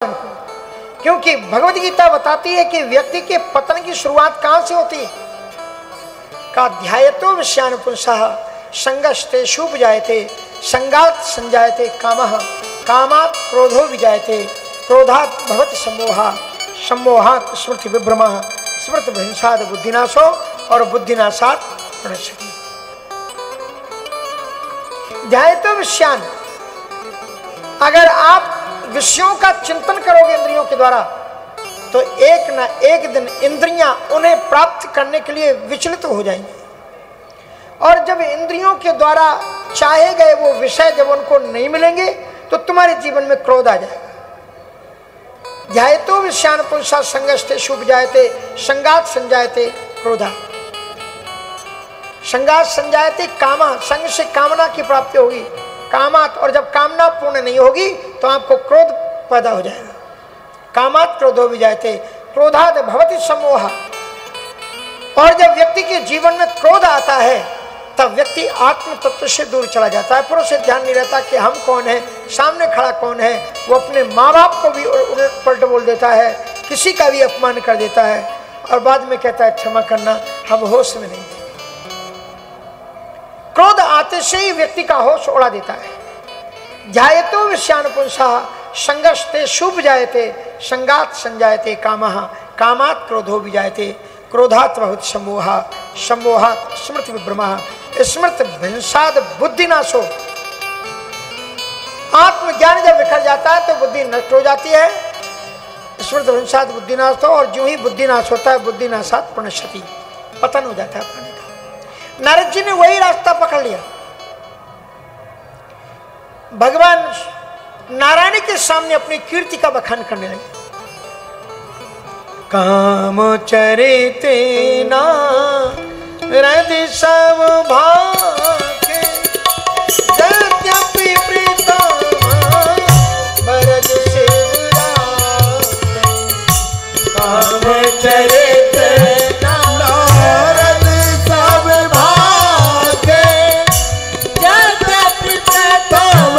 क्योंकि भगवद गीता बताती है कि व्यक्ति के पतन की शुरुआत कहां से होती है। का ध्यायतो विषयान पुंसः संगस्तेषु विजायते संगात् संजायते कामः कामात् क्रोधो विजायते क्रोधात् भवति सम्मोहः सम्मोहात् स्मृति विभ्रमः स्मृति भ्रंशात् बुद्धिनाशो और बुद्धिनाशात् प्रणश्यति। ध्यायतो विषयान, अगर आप विषयों का चिंतन करोगे इंद्रियों के द्वारा तो एक ना एक दिन इंद्रियां उन्हें प्राप्त करने के लिए विचलित हो जाएंगी, और जब इंद्रियों के द्वारा चाहे गए वो विषय जब उनको नहीं मिलेंगे तो तुम्हारे जीवन में क्रोध आ जाएगा। ध्यायतो विषयान पुंसः संगस्तेषु विजायते संगात् संजायते क्रोधा संगात् संजायते कामः, संग से कामना की प्राप्ति होगी, कामात, और जब कामना पूर्ण नहीं होगी तो आपको क्रोध पैदा हो जाएगा। कामात क्रोधो विजायते क्रोधात् भवति सम्मोहः, और जब व्यक्ति के जीवन में क्रोध आता है तब व्यक्ति आत्म तत्व से दूर चला जाता है। पुरुष से ध्यान नहीं रहता कि हम कौन है, सामने खड़ा कौन है। वो अपने माँ बाप को भी उलट पलट बोल देता है, किसी का भी अपमान कर देता है, और बाद में कहता है क्षमा करना, हम होश में नहीं थे। क्रोध आते से ही व्यक्ति का होश उड़ा देता है। ध्यायतो विषयान पुंसः संगस्तेषु विजायते संगात् संजायते कामः कामात् क्रोधो विजायते क्रोधात् भवति सम्मोहः सम्मोहात् स्मृति विभ्रमः स्मृति भ्रंशात् बुद्धिनाशो। आत्मज्ञान जब बिखर जाता है तो बुद्धि नष्ट हो जाती है। स्मृति भ्रंशात् बुद्धिनाशो, और जो ही बुद्धिनाश होता है बुद्धिनाशात् प्रणश्यति, पतन हो जाता है प्राणी का। नारद जी ने वही रास्ता पकड़ लिया। भगवान नारायण के सामने अपनी कीर्ति का बखान करने लगे। काम चरिते नारद सब भाके यद्यपि प्रीतम भरत शिवराते। काम चरिते नारद सब भाके यद्यपि प्रीतम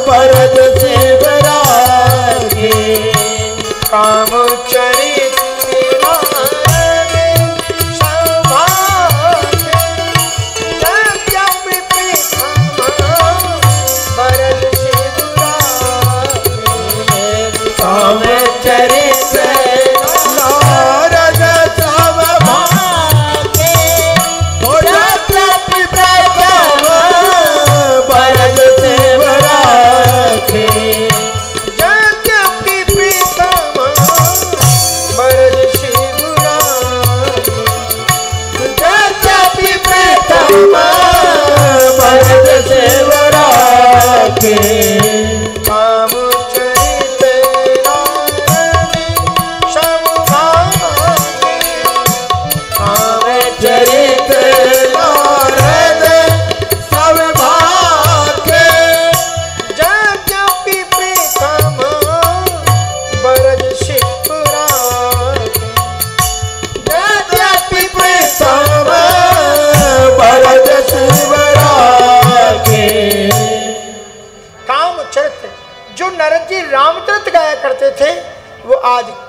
भरत शिवराते।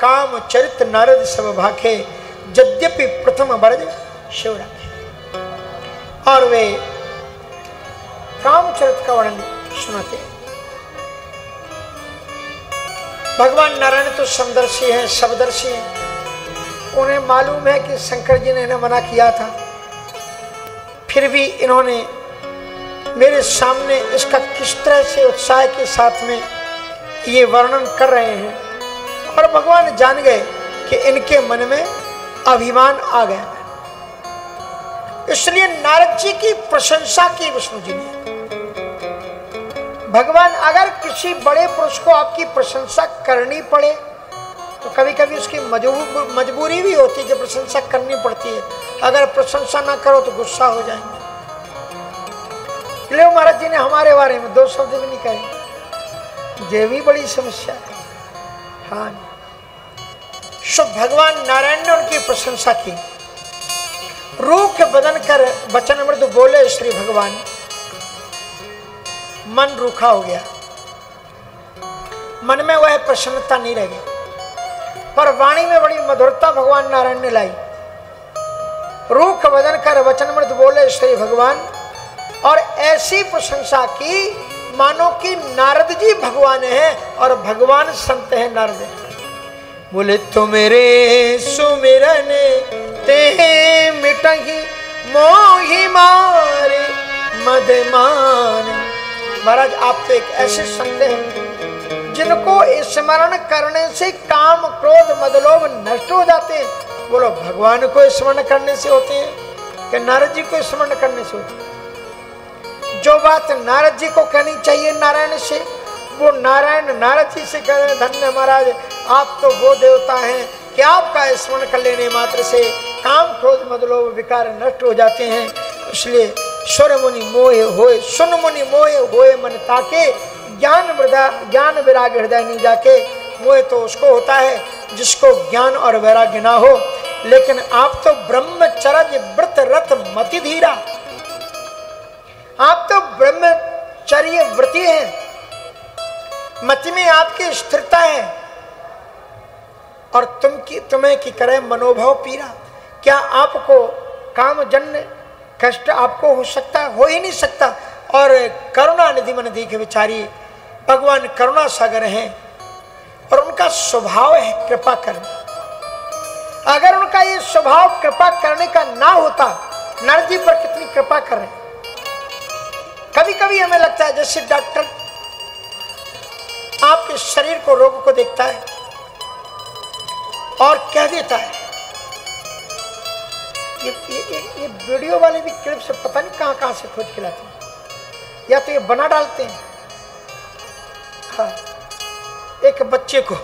काम चरित नारद सब भाखे यद्यपि प्रथम बरज शिव राखे। और वे कामचरित का वर्णन सुनाते हैं। भगवान नारायण तो समदर्शी हैं, सबदर्शी हैं। उन्हें मालूम है कि शंकर जी ने इन्हें मना किया था, फिर भी इन्होंने मेरे सामने इसका किस तरह से उत्साह के साथ में ये वर्णन कर रहे हैं। और भगवान जान गए कि इनके मन में अभिमान आ गया, इसलिए नारद जी की प्रशंसा की विष्णु जी ने। भगवान अगर किसी बड़े पुरुष को आपकी प्रशंसा करनी पड़े तो कभी कभी उसकी मजबूरी भी होती है कि प्रशंसा करनी पड़ती है। अगर प्रशंसा ना करो तो गुस्सा हो जाएंगे। इसलिए महाराज जी ने हमारे बारे में दो शब्द भी नहीं कहे, ये भी बड़ी समस्या है। हाँ, सो भगवान नारायण ने उनकी प्रशंसा की। रूख बदन कर वचन मृदु बोले श्री भगवान। मन रूखा हो गया, मन में वह प्रसन्नता नहीं रह गई, पर वाणी में बड़ी मधुरता भगवान नारायण ने लाई। रूख वदन कर वचन मृत बोले श्री भगवान, और ऐसी प्रशंसा की मानो कि नारद जी भगवान है और भगवान संत है नारद। बोले तो मेरे सुमिरन ते मिटही मोहि मारे मदमान। महाराज आप तो एक ऐसे संत हैं जिनको स्मरण करने से काम क्रोध मदलोभ नष्ट हो जाते हैं। बोलो भगवान को स्मरण करने से होते हैं कि नारद जी को स्मरण करने से होते हैं? जो बात नारद जी को कहनी चाहिए नारायण से, वो नारायण नारद जी से कह रहे हैं। धन्य महाराज, आप तो वो देवता हैं कि आपका स्मरण कर लेने मात्र से काम क्रोध मदलोभ विकार नष्ट हो जाते हैं। इसलिए सुर मुनि मोहे होए, सुन मुनि मोहे होए मन ताके, ज्ञान वैराग्य हृदय नहीं जाके। मोह तो उसको होता है जिसको ज्ञान और वैराग्य ना हो, लेकिन आप तो ब्रह्मचर्य व्रत रत मति धीरा, आप तो ब्रह्मचर्य व्रती हैं, मति में आपकी स्थिरता है, और तुम्हें की करे मनोभाव पीरा। क्या आपको कामजन्य कष्ट आपको हो सकता है? हो ही नहीं सकता। और करुणा निधि मन दीख विचारी, भगवान करुणा सागर हैं और उनका स्वभाव है कृपा करना। अगर उनका ये स्वभाव कृपा करने का ना होता, नारद जी पर कितनी कृपा कर रहे हैं। कभी कभी हमें लगता है जैसे डॉक्टर आपके शरीर को, रोग को देखता है और कह देता है। ये वीडियो वाले भी क्लिप से पता नहीं कहां से खोज के लाते हैं, या तो ये बना डालते हैं। हाँ, एक बच्चे को,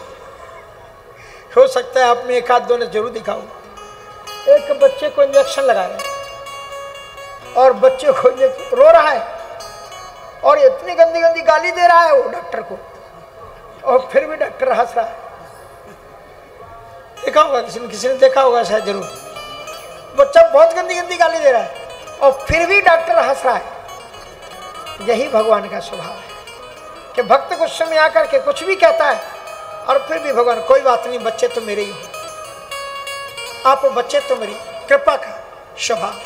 हो सकता है आपने एक आध दो ने जरूर दिखा हो, एक बच्चे को इंजेक्शन लगा रहे हैं और बच्चे को रो रहा है और इतनी गंदी गंदी गाली दे रहा है वो डॉक्टर को, और फिर भी डॉक्टर हंस रहा है। देखा होगा किसी ने देखा होगा शायद जरूर। बच्चा बहुत गंदी गंदी गाली दे रहा है और फिर भी डॉक्टर हंस रहा है। यही भगवान का स्वभाव है कि भक्त गुस्से में आकर के कुछ भी कहता है और फिर भी भगवान कोई बात नहीं, बच्चे तो मेरे ही हो, आप बच्चे तो मेरी कृपा का स्वभाव है।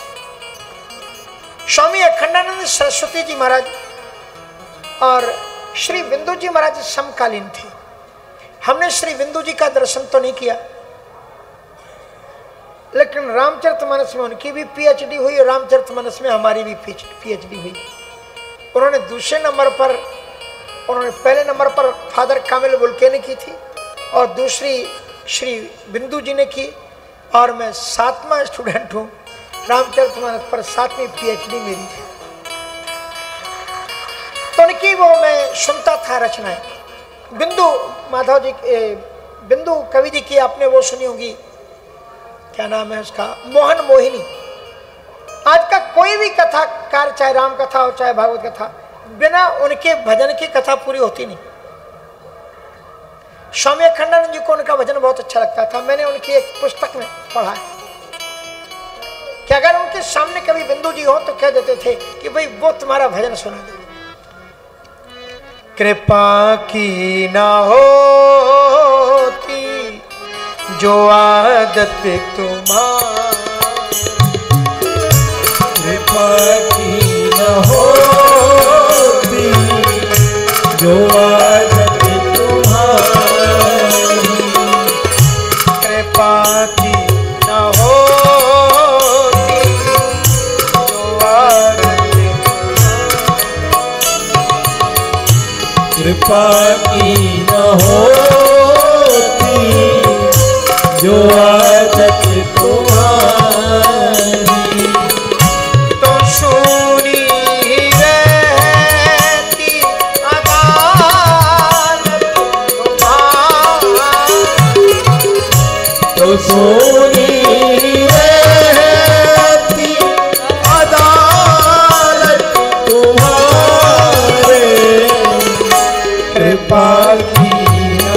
स्वामी अखंडानंद सरस्वती जी महाराज और श्री बिंदु जी महाराज समकालीन थे। हमने श्री बिंदु जी का दर्शन तो नहीं किया, लेकिन रामचरितमानस में उनकी भी पीएचडी हुई और रामचरितमानस में हमारी भी पीएचडी हुई। उन्होंने दूसरे नंबर पर, उन्होंने पहले नंबर पर फादर कामिल बुल्के ने की थी और दूसरी श्री बिंदु जी ने की, और मैं 7वां स्टूडेंट हूँ रामचरितमानस पर, 7वीं पीएचडी मेरी है। तो उनकी वो मैं सुनता था रचनाएं। बिंदु माधव जी, बिंदु कवि जी की आपने वो सुनी होगी, क्या नाम है उसका, मोहन मोहिनी। आज का कोई भी कथाकार, चाहे राम कथा हो चाहे भागवत कथा, बिना उनके भजन की कथा पूरी होती नहीं। स्वामी अखंडानंद जी को उनका भजन बहुत अच्छा लगता था। मैंने उनकी एक पुस्तक में पढ़ा है कि अगर उनके सामने कभी बिंदु जी हो तो कह देते थे कि भाई वो तुम्हारा भजन सुना दे। कृपा की ना होती जो आदत तुम्हारी, कृपा की ना होती जो आदत तुम्हारी, कृपा की ना होती जो आदत तुम्हारी, कृपा की ना होती जो आदत तुम्हारी, तो सुनी रहती अदालत तुम्हारी, तो सोनी रहती अदालत तुम्हारे, कृपा की ना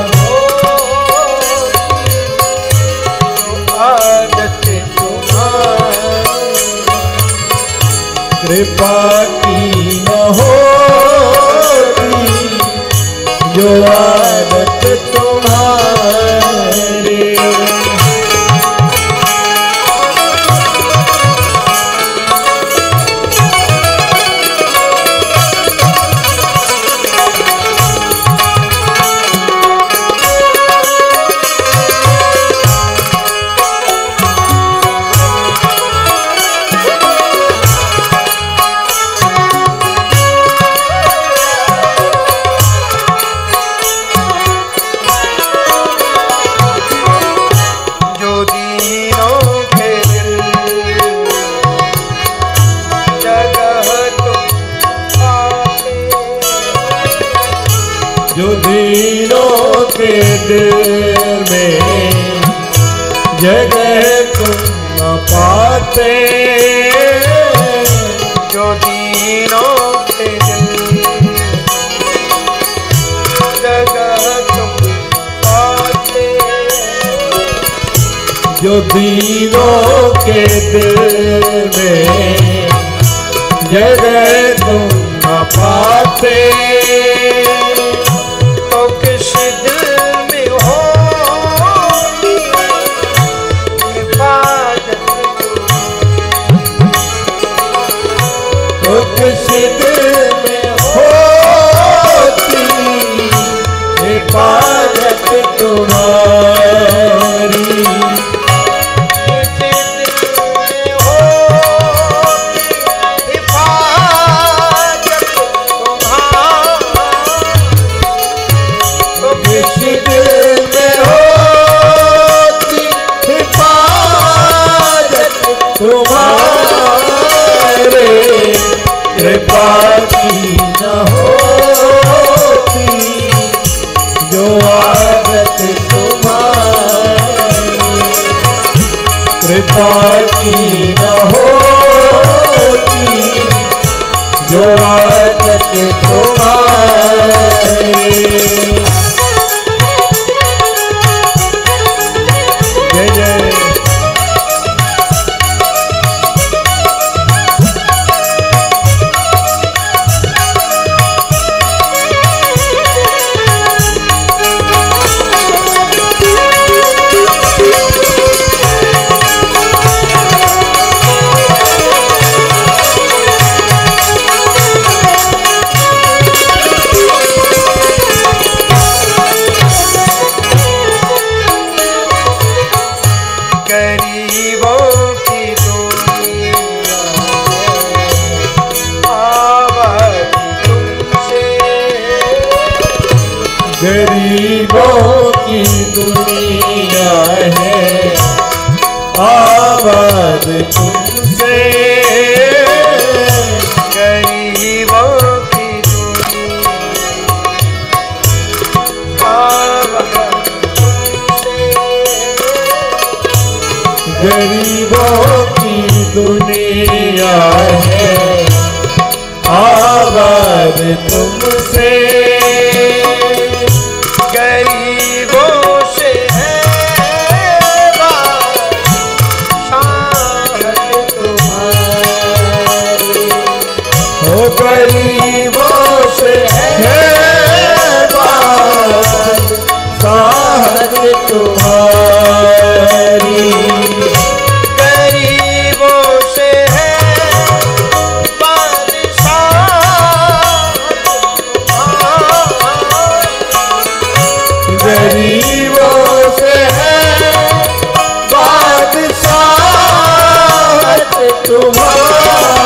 आदत तुम्हारी, कृपा की न होती जो आदत के दिल में जगह तुम न पाते, जो दीनों के दिल जगह तुम पाते, जो दीनों के दिल में जगह तुम न पाते, तो किस दिल में हो हिफाजत, तो किस दिल में होती हिफाजत तुम्हारी, कृपा की न होती जो आदत तुम्हारी, कृपा की न होती जो आदत तुम्हारी। जय जय गरीबों की दुनिया है, आबाद तुमसे, गरीबों की दुनिया आबाद तुमसे, गरीबों की दुनिया है, आबाद तुमसे, गरीबों से है शाहत तुम्हारी, हो गरीबों से है शाहत तुम्हारी, गरीबों से है गरीबों से है बादशाहत तुम्हारे,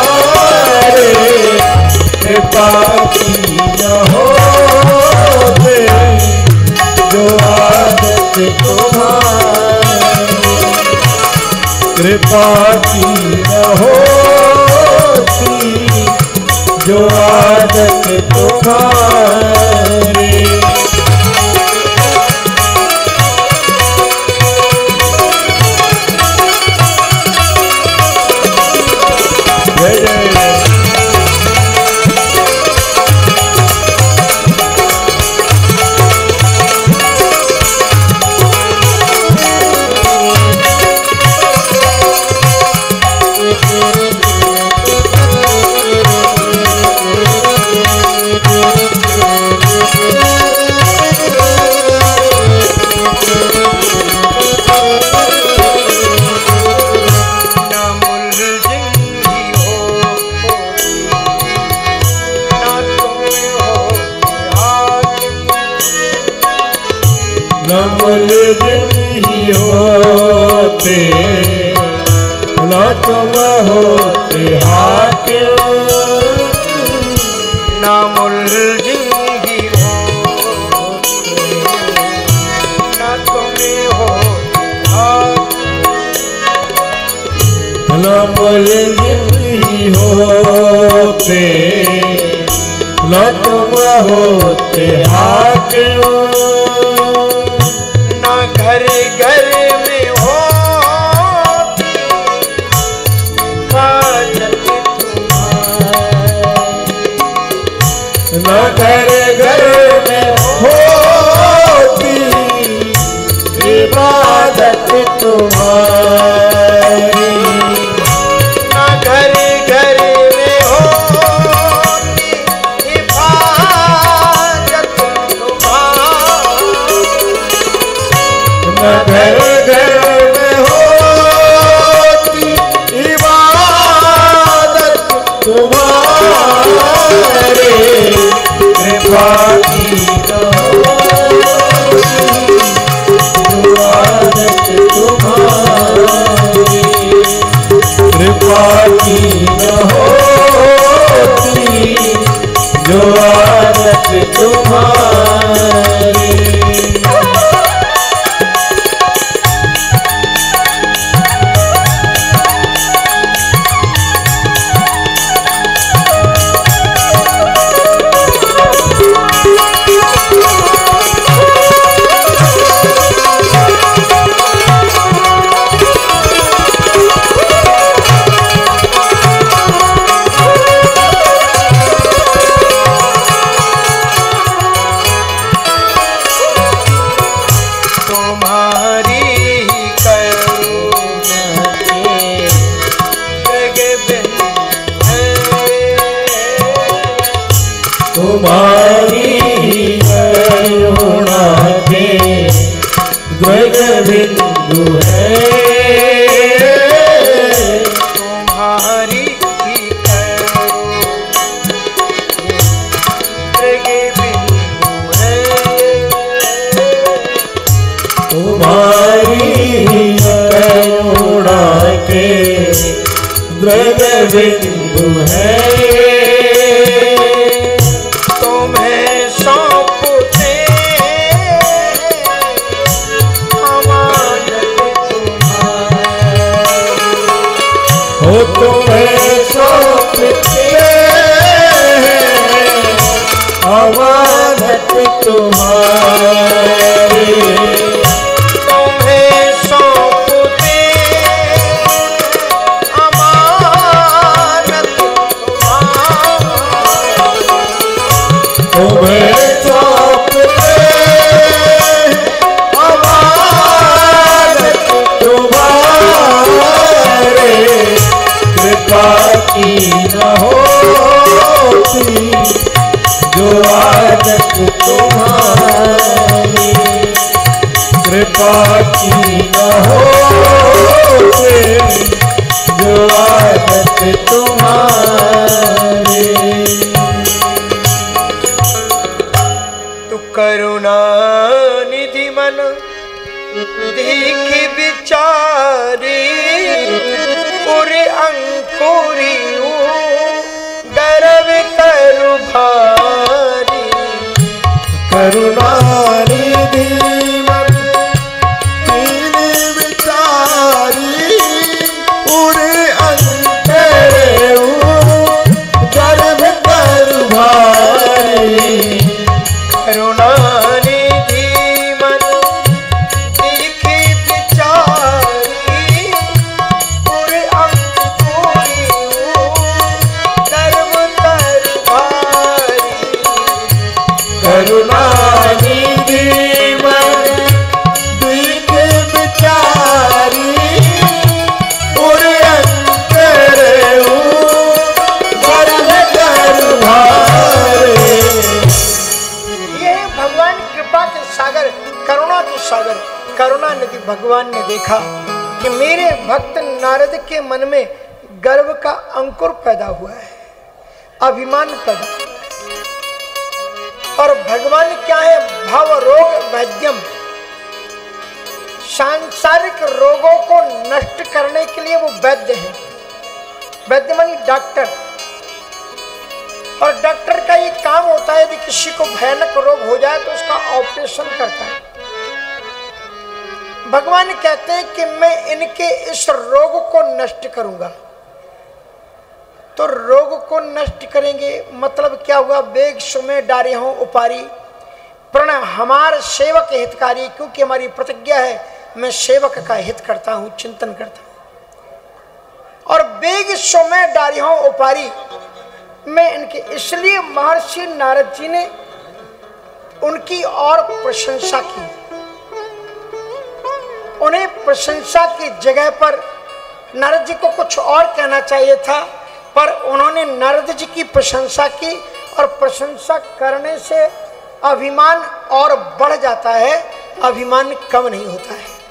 कृपा की न होते जो आदत तुम्हारी, कृपा की न होती जो आदत तुम्हारी। होते न तुम होते हाकिम, न मुलजिम ही होते न तुम होते हाकिम, न मुलजिम ही होते न तुम होते हाकिम, घर घर में होती इबादत तुम्हारी, न घर घर में होती इबादत तुम्हारी, न घर घर में होती इबादत तुम्हारी, न घर घर में होती इबादत तुम्हारी, कृपा की इबादत तुम्हारी, कृपा की न होती जो आदत तुम्हारी। तुम्हारी करुणा के द्वैग बिंदु है, तुम्हारी तुम्हारी करुणा के द्वैग बिंदु है, तुम्हें सौंपते अमानत तुम्हारी, हो तुम्हें सौंपते अमानत तुम्हारी, तुम्हें सौंपते अमानत तुम्हारी, तुम्हें सौंपते अमानत तुम्हारे, कृपा की न होती जो आदत तुम्हारी, कृपा की न होती जो आदत तुम्हारी। करुणा निधि मन देख विचारी, पूरे अंकुरी गर्व करु भारी, करुणा निधि मन दीन विचारी, पूरे अंतरे गर्भ करु भारी, करुणा निधि मन देख विचारी, पूरे अंकुरी गर्व करु भारी, करुणा निधि मन दीन विचारी, पूरे अंतरे गर्भ करु भारी। ये भगवान कृपा के सागर, करुणा के सागर, करुणा निधि भगवान ने देखा कि मेरे भक्त नारद के मन में गर्व का अंकुर पैदा हुआ है, अभिमान पैदा हुआ है। और भगवान क्या है? भव रोग वैद्यम, सांसारिक रोगों को नष्ट करने के लिए वो वैद्य है। वैद्य मानी डॉक्टर। और डॉक्टर का ये काम होता है यदि किसी को भयानक रोग हो जाए तो उसका ऑपरेशन करता है। भगवान कहते हैं कि मैं इनके इस रोग को नष्ट करूंगा। तो रोग को नष्ट करेंगे मतलब क्या हुआ? वेग सुमे डारे हों उपारी, प्रण हमार सेवक हितकारी, क्योंकि हमारी प्रतिज्ञा है मैं सेवक का हित करता हूं, चिंतन करता हूं। और बेग सोमे डारियों उपारी, मैं इनके इसलिए महर्षि नारद जी ने उनकी और प्रशंसा की। उन्हें प्रशंसा की जगह पर नारद जी को कुछ और कहना चाहिए था, पर उन्होंने नारद जी की प्रशंसा की, और प्रशंसा करने से अभिमान और बढ़ जाता है, अभिमान कम नहीं होता है।